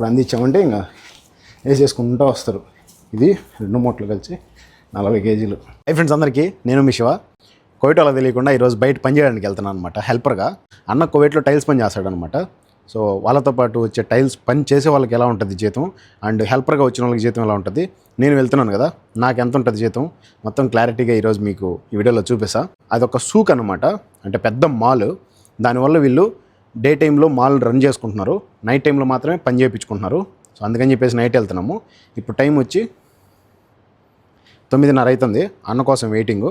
ఇప్పుడు అందించామంటే ఇంకా వేసేసుకుంటూ వస్తారు. ఇది 2 మూటలు కలిసి 40 కేజీలు. హై ఫ్రెండ్స్ అందరికీ, నేను మీ శివ. కువైట్ వాళ్ళకి తెలియకుండా ఈరోజు బయట పని చేయడానికి వెళ్తున్నాను అనమాట, హెల్పర్గా. అన్న కువైట్లో టైల్స్ పని చేస్తాడనమాట. సో వాళ్ళతో పాటు వచ్చే టైల్స్ పని చేసే వాళ్ళకి ఎలా ఉంటుంది జీతం, అండ్ హెల్పర్గా వచ్చిన వాళ్ళకి జీతం ఎలా ఉంటుంది, నేను వెళ్తున్నాను కదా నాకు ఎంత ఉంటుంది జీతం, మొత్తం క్లారిటీగా ఈరోజు మీకు ఈ వీడియోలో చూపిస్తా. అదొక సూక్ అనమాట, అంటే పెద్ద మాల్. దానివల్ల వీళ్ళు డే టైంలో మాల్ రన్ చేసుకుంటున్నారు, నైట్ టైంలో మాత్రమే పని చేయించుకుంటున్నారు. సో అందుకని చెప్పేసి నైట్ వెళ్తున్నాము. ఇప్పుడు టైం వచ్చి 9:30 అవుతుంది. అన్న కోసం వెయిటింగు.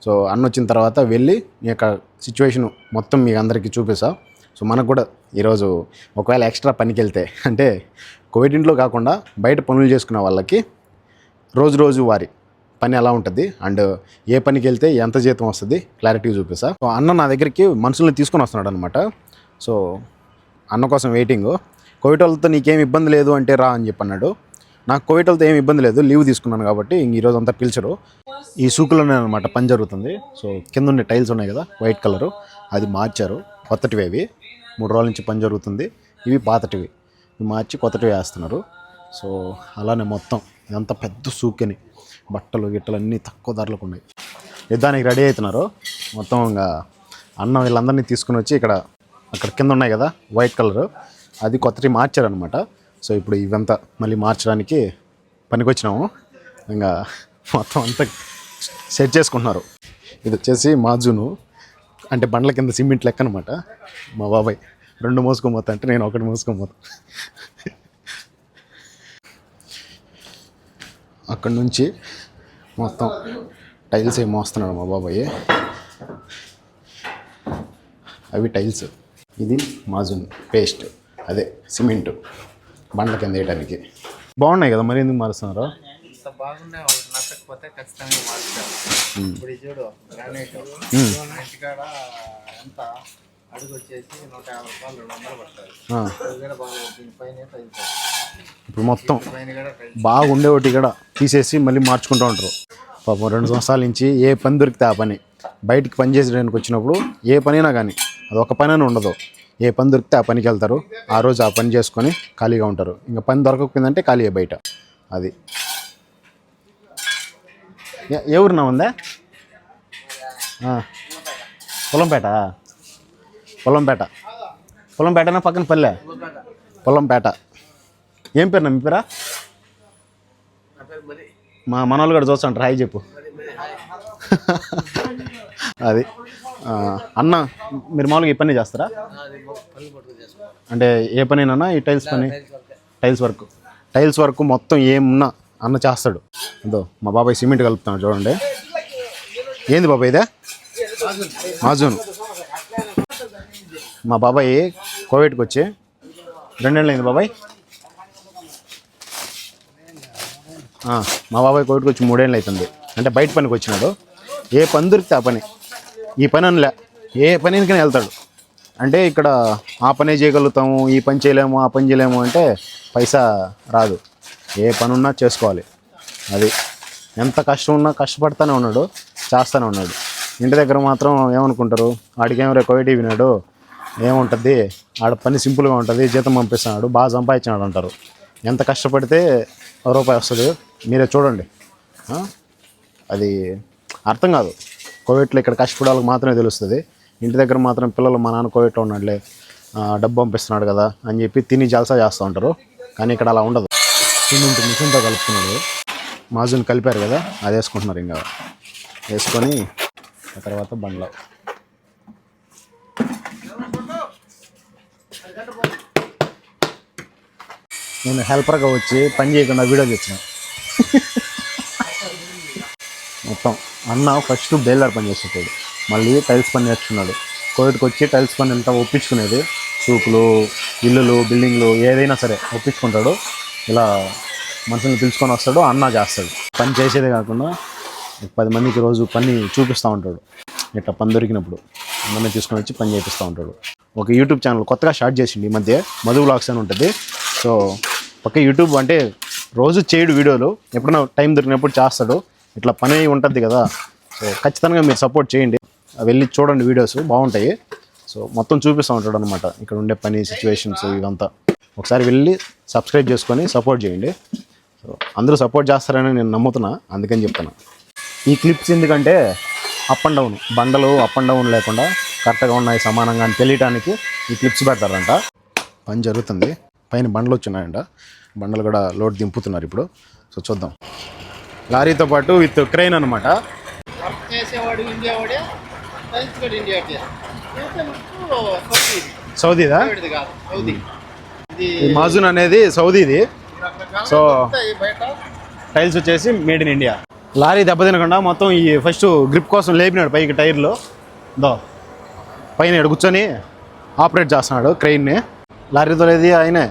సో అన్న వచ్చిన తర్వాత వెళ్ళి ఈ యొక్క సిచ్యువేషన్ మొత్తం మీకు అందరికీ చూపిస్తా. సో మనకు కూడా ఈరోజు ఒకవేళ ఎక్స్ట్రా పనికి వెళ్తే, అంటే కోవిడ్ ఇంట్లో కాకుండా బయట పనులు చేసుకునే వాళ్ళకి రోజు వారి పని ఎలా ఉంటుంది, అండ్ ఏ పనికి వెళ్తే ఎంత జీతం వస్తుంది క్లారిటీ చూపిస్తా. సో అన్న నా దగ్గరికి మనుషుల్ని తీసుకొని వస్తున్నాడు అనమాట. సో అన్న కోసం వెయిటింగు. కోవిడ్ వాళ్ళతో నీకేం ఇబ్బంది లేదు అంటే రా అని చెప్పి అన్నాడు. నాకు కోవిడ్ వాళ్ళతో ఏం ఇబ్బంది లేదు, లీవ్ తీసుకున్నాను కాబట్టి ఈరోజు అంతా పిలిచరు. ఈ సూకులోనే అనమాట పని జరుగుతుంది. సో కింద ఉండే టైల్స్ ఉన్నాయి కదా వైట్ కలరు, అది మార్చారు, కొత్తటివి అవి. 3 రోజుల నుంచి పని జరుగుతుంది. ఇవి పాతటివి, ఇవి మార్చి కొత్తటివి వేస్తున్నారు. సో అలానే మొత్తం ఇదంతా పెద్ద సూకని, బట్టలు గిట్టలు అన్నీ తక్కువ ధరలకు ఉన్నాయి. యుద్ధానికి రెడీ అవుతున్నారు. మొత్తం ఇంకా అన్న వీళ్ళందరినీ తీసుకుని వచ్చి అక్కడ కింద ఉన్నాయి కదా వైట్ కలరు, అది కొత్తటి మార్చారనమాట. సో ఇప్పుడు ఇవంతా మళ్ళీ మార్చడానికి పనికొచ్చినాము. ఇంకా మొత్తం అంతా సెట్ చేసుకుంటున్నారు. ఇది వచ్చేసి మాజును, అంటే బండ్ల కింద సిమెంట్ లెక్క అనమాట. మా బాబాయ్ 2 మోసుకోపోతా అంటే నేను 1 మోసుకోపోతా. అక్కడి నుంచి మొత్తం టైల్స్ ఏం మోస్తున్నాడు మా బాబాయ్. అవి టైల్స్, ఇది మాజున్ పేస్ట్, అదే సిమెంటు బండ్ల కింద వేయడానికి. బాగున్నాయి కదా, మరి ఎందుకు మారుస్తున్నారు? బాగుండే నచ్చకపోతే ఖచ్చితంగా మార్చాలి. ఇప్పుడు చూడు గ్రానైట్ ఇంటికాడ ఎంత అడుగు వచ్చేసి 150 రూపాయలు 200 పడుతుంది. ఇప్పుడు మొత్తం బాగుండే ఒకటి కూడా తీసేసి మళ్ళీ మార్చుకుంటూ ఉంటారు. పాపం 2 సంవత్సరాల నుంచి ఏ పని దొరికితే ఆ పని, బయటికి పని చేసేయడానికి వచ్చినప్పుడు ఏ పనైనా కానీ అది ఒక పని అని ఉండదు. ఏ పని దొరికితే ఆ పనికి వెళ్తారు, ఆ రోజు ఆ పని చేసుకొని ఖాళీగా ఉంటారు. ఇంకా పని దొరకకపోయిందంటే ఖాళీ బయట. అది ఏ ఊరినా ఉందా? పొలంపేటనా పక్కన పల్లె? పొలంపేట. ఏం పేరునా మీ పేరా? మా మనోళ్ళు కూడా చూస్తాంటారు, హాయ్ చెప్పు. అది అన్న, మీరు మామూలుగా ఈ పని చేస్తారా? అంటే ఏ పనినా ఈ టైల్స్ పని, టైల్స్ వర్క్ మొత్తం ఏమున్నా అన్న చేస్తాడు. అదో మా బాబాయ్ సిమెంట్ కలుపుతున్నాడు చూడండి. ఏంది బాబాయ్ ఇదే? మాజూన్. మా బాబాయ్ కోవిడ్కి వచ్చి 2 ఏళ్ళు అయింది బాబాయ్. మా బాబాయ్ కోవిడ్కి వచ్చి 3 ఏళ్ళు అవుతుంది. అంటే బయట పనికి వచ్చినాడు. ఏ పని దొరికితే ఆ పని, ఈ పని అనలే, ఏ పనికైనా వెళ్తాడు. అంటే ఇక్కడ ఆ పనే చేయగలుగుతాము, ఈ పని చేయలేము, ఆ పని చేయలేము అంటే పైసా రాదు. ఏ పని ఉన్నా చేసుకోవాలి. అది ఎంత కష్టం ఉన్నా కష్టపడుతూనే ఉన్నాడు, చేస్తూనే ఉన్నాడు. ఇంటి దగ్గర మాత్రం ఏమనుకుంటారు, ఆడికేమో కోవిడ్ వినాడు, ఏముంటుంది ఆడ పని సింపుల్గా ఉంటుంది, జీతం పంపిస్తున్నాడు, బాగా సంపాదించినాడు అంటారు. ఎంత కష్టపడితే రూపాయి వస్తుంది మీరే చూడండి. అది అర్థం కాదు. కోవిడ్లో ఇక్కడ కష్టపడే వాళ్ళకి మాత్రమే తెలుస్తుంది. ఇంటి దగ్గర మాత్రం పిల్లలు మా నాన్న కోవిడ్లో ఉన్నాడులే, డబ్బు పంపిస్తున్నాడు కదా అని చెప్పి తిని జల్సా చేస్తూ ఉంటారు. కానీ ఇక్కడ అలా ఉండదు. సిమెంట్ మిషన్తో కలుపుతున్నాడు. మాజుని కలిపారు కదా, అది వేసుకుంటున్నారు. ఇంకా వేసుకొని ఆ తర్వాత బండ్లో నేను హెల్పర్గా వచ్చి పని చేయకుండా వీడియో తెచ్చిన. మొత్తం అన్న ఫస్ట్ బేల్దార్ పని చేసేటాడు, మళ్ళీ టైల్స్ పని నేర్చుకున్నాడు. కోవిడ్కి వచ్చి టైల్స్ పని అంతా ఒప్పించుకునేది. సూకులు, ఇల్లులు, బిల్డింగ్లు ఏదైనా సరే ఒప్పించుకుంటాడు. ఇలా మనుషుల్ని పిలుచుకొని వస్తాడు, అన్న చేస్తాడు. పని చేసేదే కాకుండా 10 మందికి రోజు పని చూపిస్తూ ఉంటాడు. ఇట్లా పని దొరికినప్పుడు అందరినీ తీసుకొని వచ్చి పని చేపిస్తూ ఉంటాడు. ఒక యూట్యూబ్ ఛానల్ కొత్తగా స్టార్ట్ చేసింది ఈ మధ్య, మధు వ్లాగ్స్ అని ఉంటుంది. సో పక్క యూట్యూబ్ అంటే రోజు చేయడు వీడియోలు, ఎప్పుడైనా టైం దొరికినప్పుడు చేస్తాడు. ఇట్లా పని ఉంటుంది కదా. సో ఖచ్చితంగా మీరు సపోర్ట్ చేయండి, వెళ్ళి చూడండి, వీడియోస్ బాగుంటాయి. సో మొత్తం చూపిస్తూ ఉంటాడు అనమాట ఇక్కడ ఉండే పని సిచ్యువేషన్స్ ఇవంతా. ఒకసారి వెళ్ళి సబ్స్క్రైబ్ చేసుకొని సపోర్ట్ చేయండి. సో అందరూ సపోర్ట్ చేస్తారని నేను నమ్ముతున్నా, అందుకని చెప్తున్నా. ఈ క్లిప్స్ ఎందుకంటే అప్ అండ్ డౌన్ బండలు అప్ అండ్ డౌన్ లేకుండా కరెక్ట్గా ఉన్నాయి సమానంగా అని తెలియటానికి ఈ క్లిప్స్ పెడతారంట. పని జరుగుతుంది, పైన బండ్లు వచ్చినాయంట, బండలు కూడా లోడ్ దింపుతున్నారు ఇప్పుడు. సో చూద్దాం. లారీతో పాటు విత్ క్రెయిన్ అనమాట. వర్క్ చేసేవాడు ఇండియా వాడే, టైల్స్ కూడా ఇండియా సౌదీదా? కాదు సౌదీ. ఇది ఈ మాజూన్ అనేది సౌదీది. సో బయట టైల్స్ వచ్చేసి మేడ్ ఇన్ ఇండియా. లారీ దెబ్బతినకుండా మొత్తం ఈ ఫస్ట్ గ్రిప్ కోసం లేపినాడు పైకి టైర్లో. దో పైన ఇక్కడ కూర్చొని ఆపరేట్ చేస్తున్నాడు క్రెయిన్ని. లారీతో లేదు ఆయనే,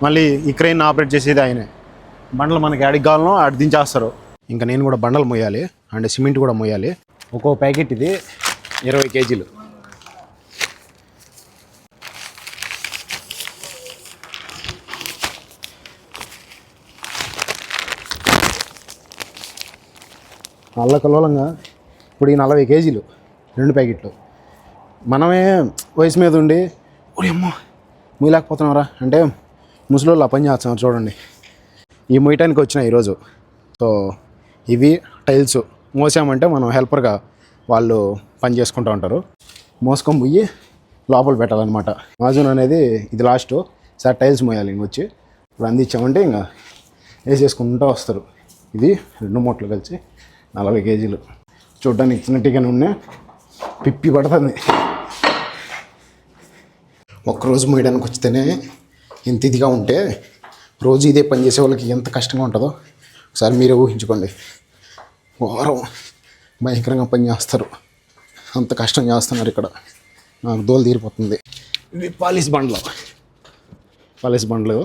మళ్ళీ ఈ క్రెయిన్ ఆపరేట్ చేసేది ఆయనే. బండలు మనకి ఆడికి కావాలనో ఆడి దించేస్తారు. ఇంకా నేను కూడా బండలు మోయాలి అండ్ సిమెంట్ కూడా మోయాలి. ఒక్కో ప్యాకెట్ ఇది 20 కేజీలు. అల్లకల్లోలంగా ఇప్పుడు ఈ 40 కేజీలు 2 ప్యాకెట్లు. మనమే వయసు మీద ఉండి అమ్మో మొయ్యలేకపోతున్నారా అంటే ముసలోళ్ళు ఆ పని చేస్తున్నారు చూడండి. ఈ మొయ్యటానికి వచ్చిన ఈరోజు. సో ఇవి టైల్స్ మోసామంటే మనం హెల్పర్గా వాళ్ళు పని చేసుకుంటూ ఉంటారు. మోసుకొని పోయి లోపల పెట్టాలన్నమాట. మాజూన్ అనేది ఇది లాస్ట్. సార్ టైల్స్ మోయాలి ఇంకొచ్చి ఇప్పుడు అందించామంటే ఇంకా వేసేసుకుంటూ వస్తారు. ఇది 2 మూటలు కలిసి 40 కేజీలు. చూడ్డానికి చిన్నట్టుగానే ఉన్నాయి, పిప్పి పడుతుంది. ఒక్కరోజు మోయడానికి వచ్చితేనే ఎంత ఇదిగా ఉంటే రోజు ఇదే పని చేసే వాళ్ళకి ఎంత కష్టంగా ఉంటుందో ఒకసారి మీరే ఊహించుకోండి. వారం భయంకరంగా పని చేస్తారు, అంత కష్టం చేస్తున్నారు ఇక్కడ. నాకు దోలు తీరిపోతుంది. ఇవి పాలిష్ బండ్లు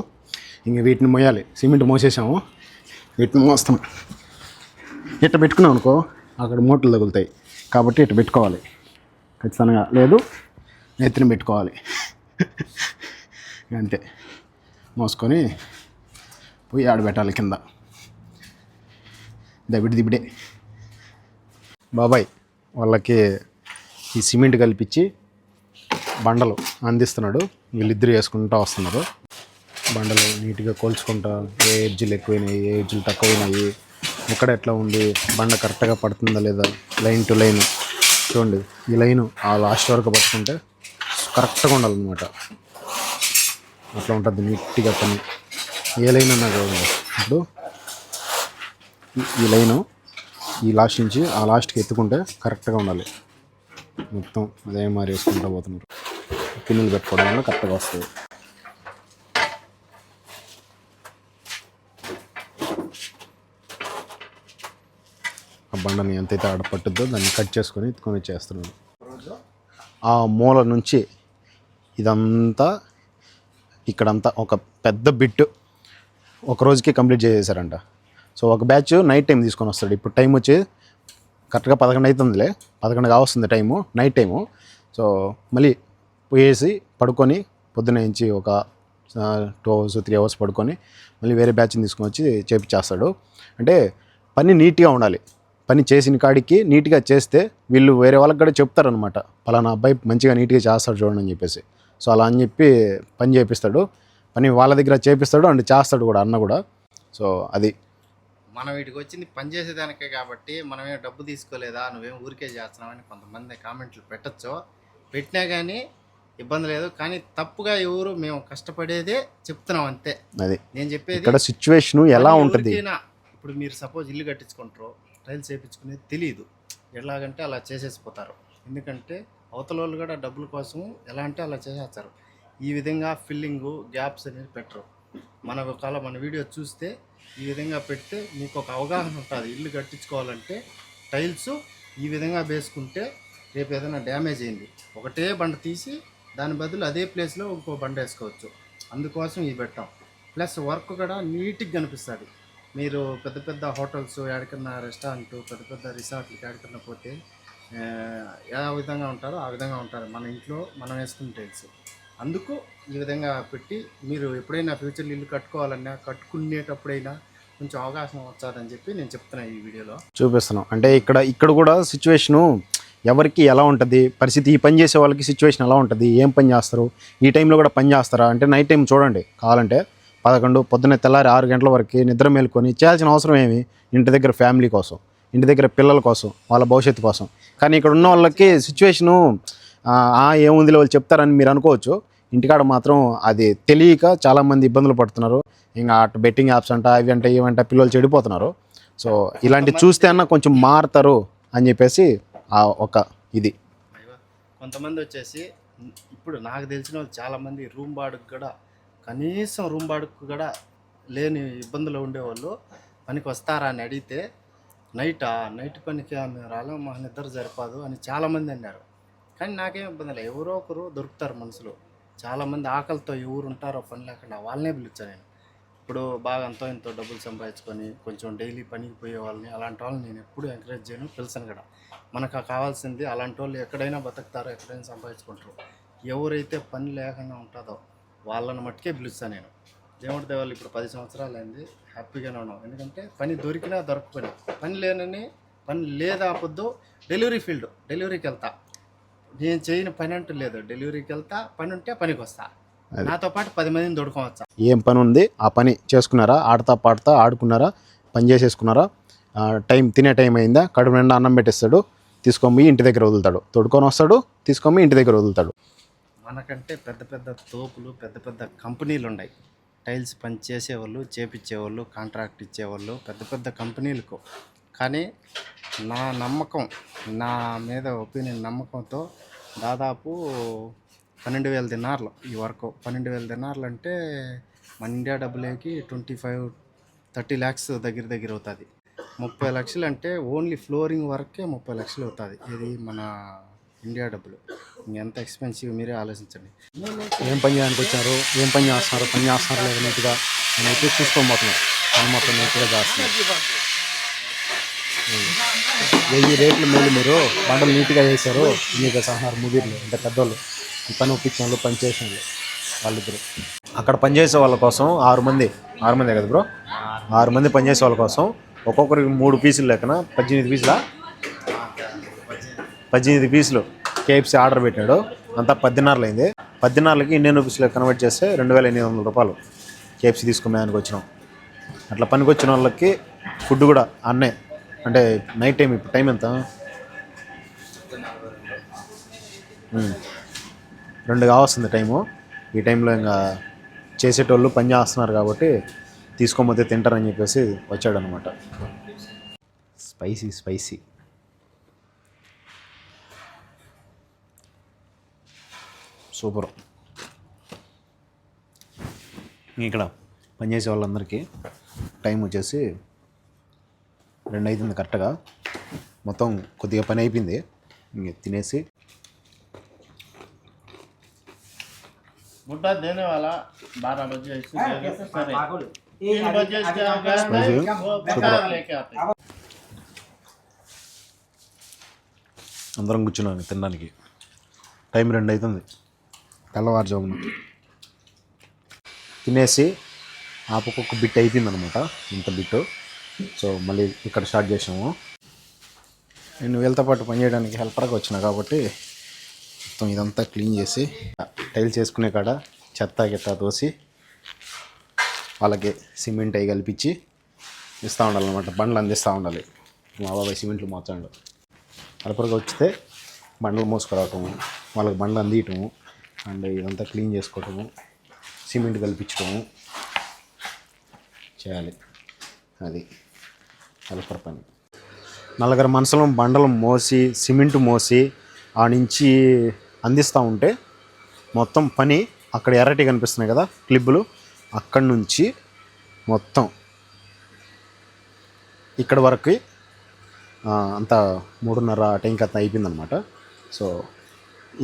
ఇంక వీటిని మోయాలి. సిమెంట్ మోసేసాము, వీటిని మోస్తాం. ఇట్ట పెట్టుకున్నాం అనుకో అక్కడ మూటలు తగులుతాయి కాబట్టి ఇట్ట పెట్టుకోవాలి ఖచ్చితంగా, లేదు నెత్తిని పెట్టుకోవాలి. అంతే, మోసుకొని పోయి ఆడబెట్టాలి కింద. దిబిడే బాబాయ్ వాళ్ళకి ఈ సిమెంట్ కలిపించి బండలు అందిస్తున్నాడు. వీళ్ళిద్దరు వేసుకుంటూ వస్తున్నారు. బండలు నీట్గా కోల్చుకుంటా ఏ ఎడ్జిలు ఎక్కువైనాయి, ఏ ఎడ్జిలు తక్కువైనాయి, ఎక్కడ ఎట్లా ఉంది, బండ కరెక్ట్గా పడుతుందా లేదా, లైన్ టు లైన్ చూడండి. ఈ లైను ఆ లాస్ట్ వరకు పట్టుకుంటే కరెక్ట్గా ఉండాలన్నమాట. అట్లా ఉంటుంది నీట్గా పని. ఏ లైన్ అన్నా చూడండి. ఇప్పుడు ఈ లైను ఈ లాస్ట్ నుంచి ఆ లాస్ట్కి ఎత్తుకుంటే కరెక్ట్గా ఉండాలి. మొత్తం అదే మరి వేసుకుంటూ పోతున్నారు. పిన్నులు పెట్టుకోవడం వల్ల కరెక్ట్గా వస్తుంది. ఆ బండని ఎంతైతే ఆడ పట్టుద్దో దాన్ని కట్ చేసుకొని ఎత్తుకొని చేస్తున్నాడు. ఆ మూల నుంచి ఇదంతా ఇక్కడంతా ఒక పెద్ద బిట్ ఒక రోజుకి కంప్లీట్ చేసేసారంట. సో ఒక బ్యాచ్ నైట్ టైం తీసుకొని వస్తాడు. ఇప్పుడు టైం వచ్చి కరెక్ట్గా 11 అవుతుందిలే, 11 కావస్తుంది టైము, నైట్ టైము. సో మళ్ళీ పోయేసి పడుకొని పొద్దున్న నుంచి ఒక 2 hours 3 hours పడుకొని మళ్ళీ వేరే బ్యాచ్ని తీసుకొని వచ్చి చేపించేస్తాడు. అంటే పని నీట్గా ఉండాలి. పని చేసిన కాడికి నీట్గా చేస్తే వీళ్ళు వేరే వాళ్ళకి కూడా చెప్తారనమాట, పలానా అబ్బాయి మంచిగా నీట్గా చేస్తాడు చూడండి అని చెప్పేసి. సో అలా అని చెప్పి పని చేపిస్తాడు. పని వాళ్ళ దగ్గర చేపిస్తాడు అండ్ చేస్తాడు కూడా అన్న కూడా. సో అది మనం వీటికి వచ్చింది పని చేసేదానికే కాబట్టి మనమేం డబ్బు తీసుకోలేదా, నువ్వేం ఊరికే చేస్తున్నావని కొంతమంది కామెంట్లు పెట్టచ్చు. పెట్టినా కానీ ఇబ్బంది లేదు, కానీ తప్పుగా ఎవరు మేము కష్టపడేదే చెప్తున్నాం అంతే. అది నేను చెప్పేది ఇక్కడ సిచ్యువేషన్ ఎలా ఉంటుంది. ఇప్పుడు మీరు సపోజ్ ఇల్లు కట్టించుకుంటారు, టైల్స్ వేయించుకునేది తెలియదు, ఎలాగంటే అలా చేసేసిపోతారు. ఎందుకంటే అవతల వాళ్ళు కూడా డబ్బుల కోసం ఎలా అంటే అలా చేసేస్తారు. ఈ విధంగా ఫిల్లింగు గ్యాప్స్ అనేది పెట్టరు. మన వీడియో చూస్తే ఈ విధంగా పెడితే మీకు ఒక అవగాహన ఉంటుంది. ఇల్లు కట్టించుకోవాలంటే టైల్స్ ఈ విధంగా వేసుకుంటే రేపు ఏదైనా డ్యామేజ్ అయింది ఒకటే బండ తీసి దాని బదులు అదే ప్లేస్లో ఇంకో బండ వేసుకోవచ్చు. అందుకోసం ఇది పెట్టాం. ప్లస్ వర్క్ కూడా నీట్గా కనిపిస్తుంది. మీరు పెద్ద పెద్ద హోటల్స్ ఎక్కడికన్నా రెస్టారెంట్ పెద్ద పెద్ద రిసార్ట్లకి ఎక్కడికన్నా పోతే ఏ విధంగా ఉంటారో ఆ విధంగా ఉంటారు మన ఇంట్లో మనం వేసుకునే టైల్స్. అందుకు ఈ విధంగా పెట్టి మీరు ఎప్పుడైనా ఫ్యూచర్లో ఇల్లు కట్టుకోవాలన్నా కట్టుకునేటప్పుడైనా కొంచెం అవకాశం వచ్చాదని చెప్పి నేను చెప్తున్నాను ఈ వీడియోలో చూపిస్తున్నాం. అంటే ఇక్కడ కూడా సిచ్యువేషను ఎవరికి ఎలా ఉంటుంది పరిస్థితి, ఈ పని చేసే వాళ్ళకి సిచ్యువేషన్ ఎలా ఉంటుంది, ఏం పని చేస్తారు, ఈ టైంలో కూడా పని చేస్తారా అంటే నైట్ టైం చూడండి కావాలంటే 11 పొద్దున్నే తెల్లారి 6 గంటల వరకు నిద్ర మేలుకొని చేయాల్సిన అవసరం ఏమి, ఇంటి దగ్గర ఫ్యామిలీ కోసం, ఇంటి దగ్గర పిల్లల కోసం, వాళ్ళ భవిష్యత్తు కోసం. కానీ ఇక్కడ ఉన్న వాళ్ళకి సిచ్యువేషను ఏముంది వాళ్ళు చెప్తారని మీరు అనుకోవచ్చు, ఇంటికాడ మాత్రం అది తెలియక చాలామంది ఇబ్బందులు పడుతున్నారు. ఇంకా అటు బెట్టింగ్ యాప్స్ అంట అవి అంటే ఇవంట పిల్లలు చెడిపోతున్నారు. సో ఇలాంటివి చూస్తే అన్న కొంచెం మారుతారు అని చెప్పేసి ఒక ఇది. కొంతమంది వచ్చేసి ఇప్పుడు నాకు తెలిసిన వాళ్ళు చాలామంది రూమ్ బాడుకు కూడా కనీసం రూమ్ బాడుకు కూడా లేని ఇబ్బందులు ఉండేవాళ్ళు పనికి వస్తారా అని అడిగితే నైట్ పనికి మేము రాలేము, మా నిద్ర సరిపోదు అని చాలామంది అన్నారు. కానీ నాకేం ఇబ్బంది లేదు, ఎవరో ఒకరు దొరుకుతారు మనుషులు. చాలామంది ఆకలితో ఎవరు ఉంటారో పని లేకుండా వాళ్ళనే పిలిచాను నేను. ఇప్పుడు బాగా అంతో ఇంతో డబ్బులు సంపాదించుకొని కొంచెం డైలీ పనికి పోయే వాళ్ళని అలాంటి వాళ్ళని నేను ఎప్పుడు ఎంకరేజ్ చేయను, పిలిచాను కూడా. మనకు కావాల్సింది అలాంటి వాళ్ళు ఎక్కడైనా బతుకుతారో ఎక్కడైనా సంపాదించుకుంటారు. ఎవరైతే పని లేకుండా ఉంటుందో వాళ్ళని మట్టుకే పిలుస్తాను నేను. దేవుడి దేవాళ్ళు ఇప్పుడు 10 సంవత్సరాలు అయింది, హ్యాపీగానే ఉన్నాం. ఎందుకంటే పని దొరికినా దొరకపోయినా, పని లేదా పొద్దు డెలివరీకి వెళ్తా. నేను చేయని పని అంటూ లేదు, డెలివరీకి వెళ్తా, పని ఉంటే పనికి వస్తా, నాతో పాటు 10 మందిని దొడుకోవచ్చా. ఏం పని ఉంది ఆ పని చేసుకున్నారా, ఆడతా పాడతా ఆడుకున్నారా, పని చేసేసుకున్నారా, తినే టైం అయిందా, కడుపు నిండా అన్నం పెట్టేస్తాడు, తీసుకొని ఇంటి దగ్గర వదులుతాడు, తొడుకొని వస్తాడు, తీసుకొని ఇంటి దగ్గర వదులుతాడు. మనకంటే పెద్ద పెద్ద తోపులు, పెద్ద పెద్ద కంపెనీలు ఉన్నాయి. టైల్స్ పని చేసేవాళ్ళు, చేపించేవాళ్ళు, కాంట్రాక్ట్ ఇచ్చేవాళ్ళు, పెద్ద పెద్ద కంపెనీలకు. కానీ నా నమ్మకం, నా మీద ఒపీనియన్ నమ్మకంతో దాదాపు 12,000 దినార్లు ఈ వరకు. 12,000 దినార్లు అంటే మన ఇండియా డబ్బులేకి 25-30 lakhs దగ్గర అవుతుంది. 30 లక్షలు అంటే ఓన్లీ ఫ్లోరింగ్ వర్కే 30 లక్షలు అవుతుంది. ఇది మన ఇండియా డబ్బులు. ఇంకెంత ఎక్స్పెన్సివ్ మీరే ఆలోచించండి. ఏం పని చేయడానికి వచ్చారు, ఏం పని చేస్తున్నారు లేదా నీట్గా అని అయితే చూసుకోబోతున్నారు. పని మొత్తం నీట్గా చేస్తున్నారు. 1000 రేట్లు మేలు మీరు బండలు నీట్గా చేశారు, మీకు సహనారు ముదిర్లు అంటే పెద్దోళ్ళు, ఈ పని ఒప్పించిన వాళ్ళు, పని చేసిన వాళ్ళు, వాళ్ళిద్దరు. అక్కడ పనిచేసే వాళ్ళ కోసం 6 మంది కదా బ్రో, 6 మంది పనిచేసే వాళ్ళ కోసం ఒక్కొక్కరికి 3 పీసులు లెక్కన 18 పీసులా, 18 పీసులు కేఎఫ్సీ ఆర్డర్ పెట్టాడు. అంతా 10 దినార్లు అయింది. 10 దినార్లకి ఇండియన్ రూపీస్లో కన్వర్ట్ చేస్తే 2,800 రూపాయలు కేఎఫ్సీ తీసుకున్నాయనికి వచ్చినాం. అట్లా పనికి వచ్చిన వాళ్ళకి ఫుడ్ కూడా అన్నే. అంటే నైట్ టైం, ఇప్పుడు టైం ఎంత, 2 కావస్తుంది టైము. ఈ టైంలో ఇంకా చేసేటోళ్ళు పని చేస్తున్నారు కాబట్టి తీసుకోకపోతే తింటారని చెప్పేసి వచ్చాడు అనమాట. Spicy super. ఇక్కడ పనిచేసే వాళ్ళందరికీ టైం వచ్చేసి 2 అవుతుంది కరెక్ట్గా. మొత్తం కొద్దిగా పని అయిపోయింది, ఇంక తినేసి मुद्दा देने वाला 12 बजे అందరం కూర్చున్నాను తినడానికి. టైం 2 అవుతుంది తెల్లవారుజామున. తినేసి ఆపకొక బిట్ అయిపోయింది అనమాట, ఇంత బిట్టు. సో మళ్ళీ ఇక్కడ స్టార్ట్ చేసాము. నేను వీళ్ళతో పాటు పనిచేయడానికి హెల్పర్గా వచ్చిన కాబట్టి మొత్తం ఇదంతా క్లీన్ చేసి టైల్స్ వేసుకునే కాడ చెత్త తోసి వాళ్ళకి సిమెంట్ అవి కల్పించి ఇస్తూ ఉండాలన్నమాట. బండ్లు అందిస్తూ ఉండాలి. మా బాబాయ్ సిమెంట్లు మోస్తాడు. హెల్పర్గా వచ్చితే బండ్లు మోసుకురావటము, వాళ్ళకి బండ్లు అందియటము, అండ్ ఇదంతా క్లీన్ చేసుకోవటము, సిమెంట్ కల్పించటము చేయాలి. అది హెల్పర్ పని. 4 మనుషులు బండలు మోసి సిమెంట్ మోసి ఆ నుంచి అందిస్తూ ఉంటే మొత్తం పని అక్కడ ఎర్రటి కనిపిస్తున్నాయి కదా క్లిబ్బులు, అక్కడి నుంచి మొత్తం ఇక్కడ వరకు అంతా 3:30 టైంకి అంతా అయిపోయిందనమాట. సో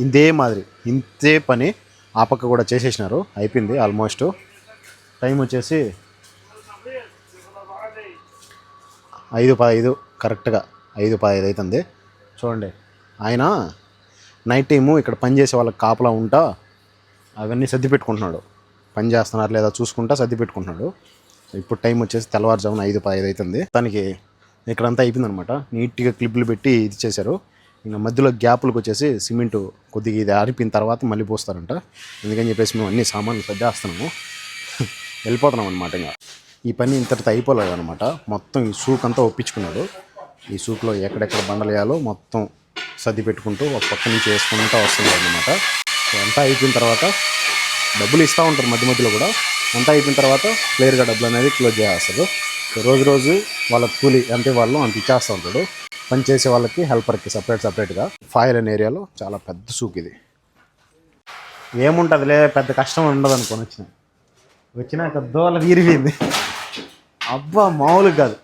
ఇంతే పని ఆ పక్క కూడా చేసేసినారు, అయిపోయింది ఆల్మోస్ట్. టైం వచ్చేసి 5:15 కరెక్ట్గా 5:15 అవుతుంది. చూడండి, ఆయన నైట్ టైము ఇక్కడ పని చేసే వాళ్ళకి కాపలా ఉంటా అవన్నీ సర్ది పెట్టుకుంటున్నాడు. పని చేస్తున్నారు లేదా చూసుకుంటా సర్ది పెట్టుకుంటున్నాడు. ఇప్పుడు టైం వచ్చేసి తెల్లవారుజామున 5:15 అవుతుంది. తనకి ఇక్కడంతా అయిపోయిందనమాట. నీట్గా క్లిప్లు పెట్టి ఇది చేశారు. ఇంకా మధ్యలో గ్యాపులకు వచ్చేసి సిమెంటు కొద్దిగా ఇది ఆరిపోయిన తర్వాత మళ్ళీ పోస్తారంట. ఎందుకని చెప్పేసి మేము అన్ని సామాన్లు సర్దేస్తున్నాము. వెళ్ళిపోతున్నాం అనమాట. ఇంకా ఈ పని ఇంతటితో అయిపోలేదు అనమాట. మొత్తం ఈ సూక్ అంతా ఒప్పించుకున్నాడు. ఈ సూక్లో ఎక్కడెక్కడ బండలు వేయాలో మొత్తం సర్ది పెట్టుకుంటూ ఒక పక్క నుంచి వేసుకుంటూ వస్తుంది అనమాట. సో అంతా అయిపోయిన తర్వాత డబ్బులు ఇస్తూ ఉంటారు మధ్య మధ్యలో కూడా. అంతా అయిపోయిన తర్వాత క్లియర్గా డబ్బులు అనేది క్లోజ్ చేస్తారు. సో రోజు వాళ్ళ కూలి అంటే వాళ్ళు అంత ఇచ్చేస్తూ ఉంటాడు. పని చేసే వాళ్ళకి హెల్పర్కి సపరేట్గా. ఫాయిల్ అనే ఏరియాలో చాలా పెద్ద సూక్ ఇది. ఏముంటుందిలే, పెద్ద కష్టం ఉండదు అనుకొని వచ్చినాక దోల తీరిపోయింది. అబ్బా మామూలుగా కాదు.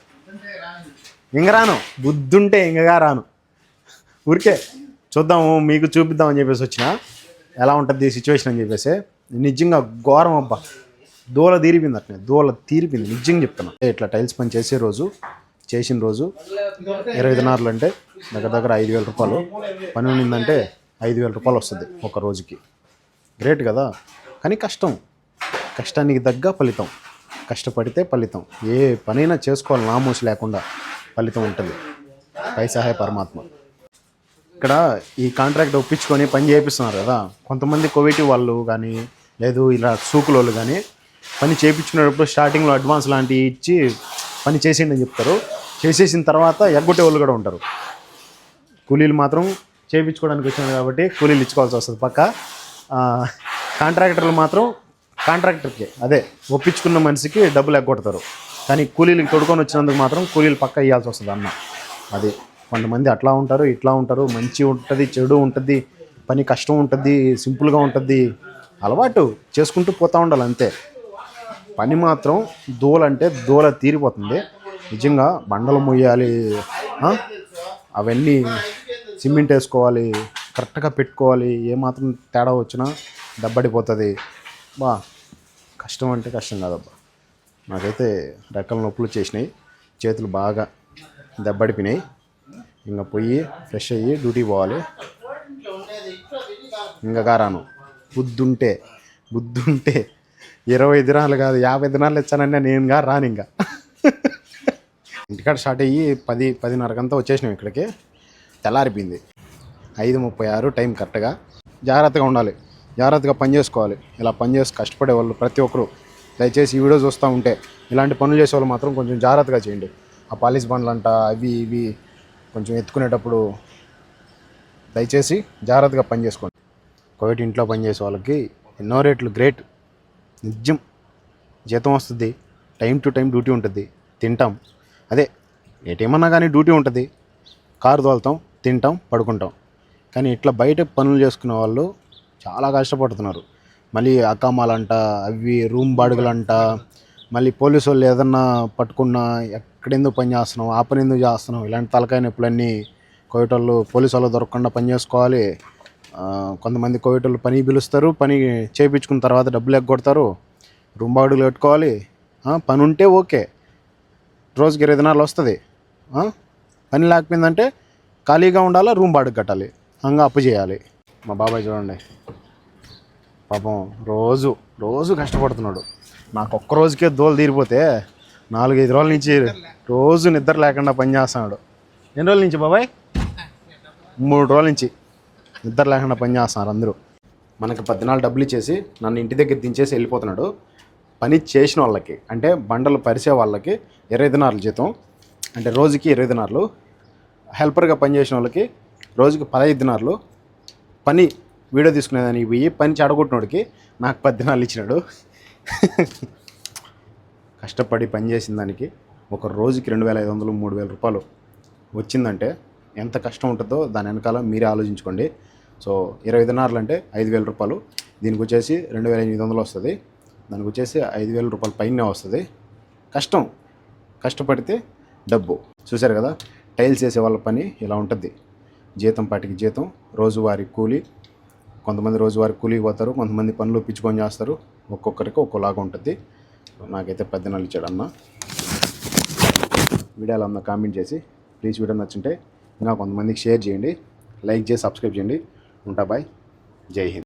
ఇంక రాను, బుద్ధుంటే ఇంకగా రాను. ఊరికే చూద్దాము, మీకు చూపిద్దామని చెప్పేసి వచ్చిన ఎలా ఉంటుంది సిచ్యువేషన్ అని చెప్పేసి. నిజంగా ఘోరం అబ్బా, దోల తీరిపోయింది. అట్నే దోల తీరిపోయింది నిజంగా చెప్తున్నా. ఇట్లా టైల్స్ పని చేసిన రోజు 20 దినార్లు అంటే దగ్గర 5,000 రూపాయలు పని ఉండిందంటే 5,000 రూపాయలు వస్తుంది ఒక రోజుకి. గ్రేట్ కదా. కానీ కష్టానికి తగ్గ ఫలితం. కష్టపడితే ఫలితం. ఏ పనైనా చేసుకోవాలి, నామోసి లేకుండా ఫలితం ఉంటుంది. పై సహాయ పరమాత్మ. ఇక్కడ ఈ కాంట్రాక్ట్ ఒప్పించుకొని పని చేపిస్తున్నారు కదా, కొంతమంది కోవిటీ వాళ్ళు కానీ లేదు ఇలా సూకులోళ్ళు కానీ పని చేయించుకునేటప్పుడు స్టార్టింగ్లో అడ్వాన్స్ లాంటివి ఇచ్చి పని చేసేయండి అని చెప్తారు. చేసేసిన తర్వాత ఎగ్గొట్టే వాళ్ళు కూడా ఉంటారు. కూలీలు మాత్రం చేయించుకోవడానికి వచ్చినారు కాబట్టి కూలీలు ఇచ్చుకోవాల్సి వస్తుంది పక్క. కాంట్రాక్టర్లు మాత్రం కాంట్రాక్టర్కి అదే ఒప్పించుకున్న మనిషికి డబ్బులు ఎగ్గొడతారు. కానీ కూలీలకు తొడుకొని వచ్చినందుకు మాత్రం కూలీలు పక్క ఇవ్వాల్సి వస్తుంది అన్న. అది కొంతమంది అట్లా ఉంటారు, ఇట్లా ఉంటారు. మంచి ఉంటుంది, చెడు ఉంటుంది, పని కష్టం ఉంటుంది, సింపుల్గా ఉంటుంది. అలవాటు చేసుకుంటూ పోతూ ఉండాలి అంతే. పని మాత్రం దూల తీరిపోతుంది నిజంగా. బండలు మొయ్యాలి, అవన్నీ సిమెంట్ వేసుకోవాలి, కరెక్ట్గా పెట్టుకోవాలి. ఏమాత్రం తేడా వచ్చినా దెబ్బడిపోతుంది. కష్టం అంటే కష్టం కాదబ్బా. నాకైతే రెక్కల నొప్పులు చేసినాయి, చేతులు బాగా దెబ్బడిపోయినాయి. ఇంకా పోయి ఫ్రెష్ అయ్యి డ్యూటీ పోవాలి. ఇంకా రాను. బుద్ధుంటే 20 దినాలు కాదు 50 దినాలు ఇచ్చానన్నా నేను రాను. ఇంకా ఇంటికాడ స్టార్ట్ అయ్యి 10-10:30 వచ్చేసినాం ఇక్కడికి. తెల్లారిపోయింది. 5:36 టైం. కరెక్ట్గా జాగ్రత్తగా ఉండాలి, జాగ్రత్తగా పని చేసుకోవాలి. ఇలా పని చేసి కష్టపడే వాళ్ళు ప్రతి ఒక్కరు దయచేసి ఈ వీడియో చూస్తూ ఉంటే ఇలాంటి పనులు చేసే వాళ్ళు మాత్రం కొంచెం జాగ్రత్తగా చేయండి. ఆ పాలిష్ బండ్లు అంట అవి ఇవి కొంచెం ఎత్తుకునేటప్పుడు దయచేసి జాగ్రత్తగా పని చేసుకోండి. కోవిడ్ ఇంట్లో పనిచేసే వాళ్ళకి ఎన్నో రేట్లు గ్రేట్. నిజం. జీతం వస్తుంది, టైం టు టైం డ్యూటీ ఉంటుంది, తింటాం. అదే ఏటేమన్నా కానీ డ్యూటీ ఉంటుంది, కారు తోలుతాం, తింటాం, పడుకుంటాం. కానీ ఇట్లా బయట పనులు చేసుకునే వాళ్ళు చాలా కష్టపడుతున్నారు. మళ్ళీ అకామాలంట, అవి రూమ్ బాడుగలంట, మళ్ళీ పోలీసు వాళ్ళు ఏదన్నా పట్టుకున్నా ఎక్కడెందుకు పని చేస్తున్నాం, ఆ పని ఎందుకు చేస్తున్నాం, ఇలాంటి తలకాయ నొప్పులన్నీ కోవిడ్ వాళ్ళు పోలీసు వాళ్ళు దొరకకుండా పని చేసుకోవాలి. కొంతమంది కోవిడ్ వాళ్ళు పని పిలుస్తారు, పని చేయించుకున్న తర్వాత డబ్బులు ఎగ్గొడతారు, రూమ్ బాడుగలు పెట్టుకోవాలి. పని ఉంటే ఓకే, రోజుకి 20 దినాలు వస్తుంది. పని లేకపోయిందంటే ఖాళీగా ఉండాలా, రూమ్ బాడుగ కట్టాలి, హంగా అప్పు చేయాలి. మా బాబాయ్ చూడండి పాపం రోజు కష్టపడుతున్నాడు. నాకు ఒక్క రోజుకే దోలు తీరిపోతే 4-5 రోజుల నుంచి రోజు నిద్ర లేకుండా పని చేస్తున్నాడు. ఎన్ని రోజుల నుంచి బాబాయ్? 3 రోజుల నుంచి నిద్ర లేకుండా పని చేస్తున్నారు అందరూ. మనకి 10 దినాలు డబ్బులు ఇచ్చేసి నన్ను ఇంటి దగ్గర దించేసి వెళ్ళిపోతున్నాడు. పని చేసిన వాళ్ళకి అంటే బండలు పరిసే వాళ్ళకి 20 దినాలు జీతం, అంటే రోజుకి 20 దినాలు. హెల్పర్గా పనిచేసిన వాళ్ళకి రోజుకి 15 దినాలు. పని వీడియో తీసుకునేదానికి పోయి పని చెడగొట్టినోడికి నాకు 10 దినాలు ఇచ్చినాడు. కష్టపడి పని చేసిన దానికి ఒక రోజుకి 2,500 3,000 రూపాయలు వచ్చిందంటే ఎంత కష్టం ఉంటుందో దాని వెనకాల మీరే ఆలోచించుకోండి. సో 20 దినార్లు అంటే 5,000 రూపాయలు. దీనికి వచ్చేసి 2,800 వస్తుంది. దానికి వచ్చేసి 5,000 రూపాయలు పైనే వస్తుంది. కష్టపడితే డబ్బు. చూశారు కదా, టైల్స్ వేసే వాళ్ళ పని ఇలా ఉంటుంది. జీతం పాటికి జీతం, రోజువారీ కూలీ. కొంతమంది రోజువారీ కూలీకి పోతారు, కొంతమంది పనులు పిచ్చుకొని చేస్తారు. ఒక్కొక్కరికి ఒక్కోలాగా ఉంటుంది. నాకైతే 10 దినాలు ఇచ్చాడు అన్న. వీడియోలో అన్న కామెంట్ చేసి ప్లీజ్ వీడియో నచ్చుంటే ఇంకా కొంతమందికి షేర్ చేయండి, లైక్ చేసి సబ్స్క్రైబ్ చేయండి. ఉంటా బాయ్, జై హింద్.